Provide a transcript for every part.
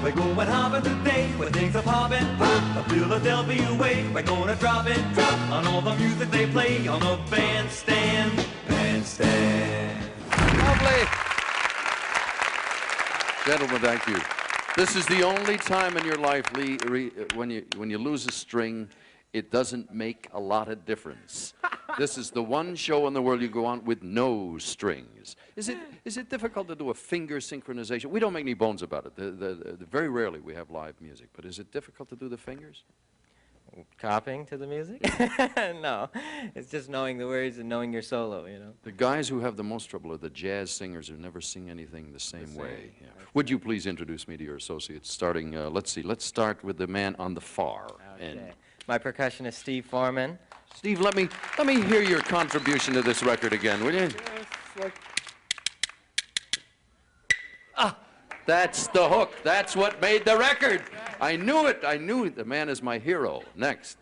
We're going hopping today, where things are popping, pop. The Philadelphia way, we're gonna drop it, drop. On all the music they play on the bandstand, bandstand. Lovely. Gentlemen, thank you. This is the only time in your life, Lee, when you lose a string, it doesn't make a lot of difference. This is the one show in the world you go on with no strings. Is it difficult to do a finger synchronization? We don't make any bones about it. Very rarely we have live music, but is it difficult to do the fingers? Copying to the music? No, it's just knowing the words and knowing your solo, you know. The guys who have the most trouble are the jazz singers who never sing anything the same way. Yeah. Would you please introduce me to your associates, starting, let's start with the man on the far end. My percussionist, Steve Foreman. Steve, let me hear your contribution to this record again, will you? Ah, that's the hook. That's what made the record. I knew it. I knew it. The man is my hero. Next.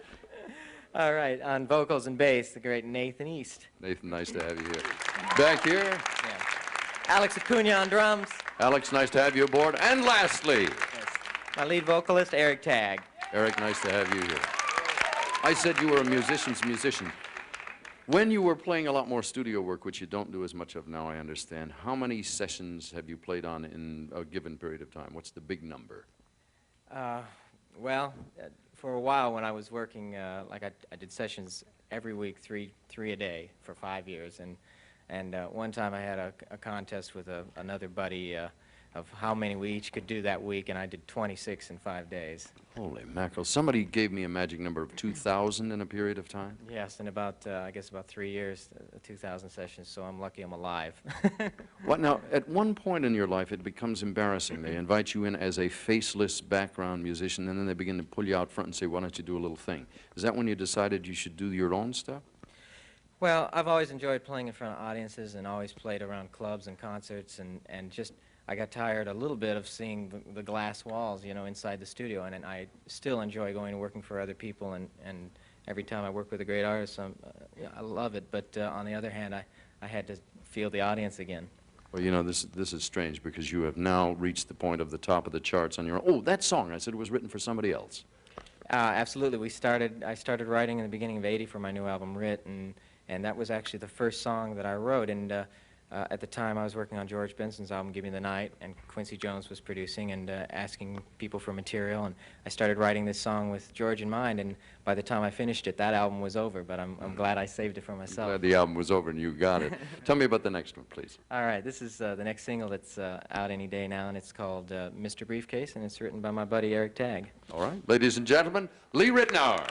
All right, on vocals and bass, the great Nathan East. Nathan, nice to have you here. Back here. Yeah. Alex Acuna on drums. Alex, nice to have you aboard. And lastly, my lead vocalist, Eric Tagg. Eric, nice to have you here. I said you were a musician's musician. When you were playing a lot more studio work, which you don't do as much of now, I understand, how many sessions have you played on in a given period of time? What's the big number? Well, for a while when I was working, like I did sessions every week, three a day for 5 years, and one time I had a contest with another buddy of how many we each could do that week, and I did 26 in 5 days. Holy mackerel. Somebody gave me a magic number of 2,000 in a period of time? Yes, in about, I guess about 3 years, 2,000 sessions, so I'm lucky I'm alive. What now, at one point in your life, it becomes embarrassing. They invite you in as a faceless background musician, and then they begin to pull you out front and say, why don't you do a little thing? Is that when you decided you should do your own stuff? Well, I've always enjoyed playing in front of audiences and always played around clubs and concerts, and just I got tired a little bit of seeing the glass walls, you know, inside the studio, and I still enjoy going and working for other people, and every time I work with a great artist, I love it, but on the other hand, I had to feel the audience again. Well, you know, this is strange because you have now reached the point of the top of the charts on your own. Oh, that song, I said it was written for somebody else. Absolutely. I started writing in the beginning of '80 for my new album, Rit, and that was actually the first song that I wrote, and at the time I was working on George Benson's album, Give Me the Night, and Quincy Jones was producing and asking people for material, and I started writing this song with George in mind, and by the time I finished it, that album was over, but I'm glad I saved it for myself. I'm glad the album was over and you got it. Tell me about the next one, please. All right, this is the next single that's out any day now, and it's called Mr. Briefcase, and it's written by my buddy Eric Tagg. All right, ladies and gentlemen, Lee Ritenour.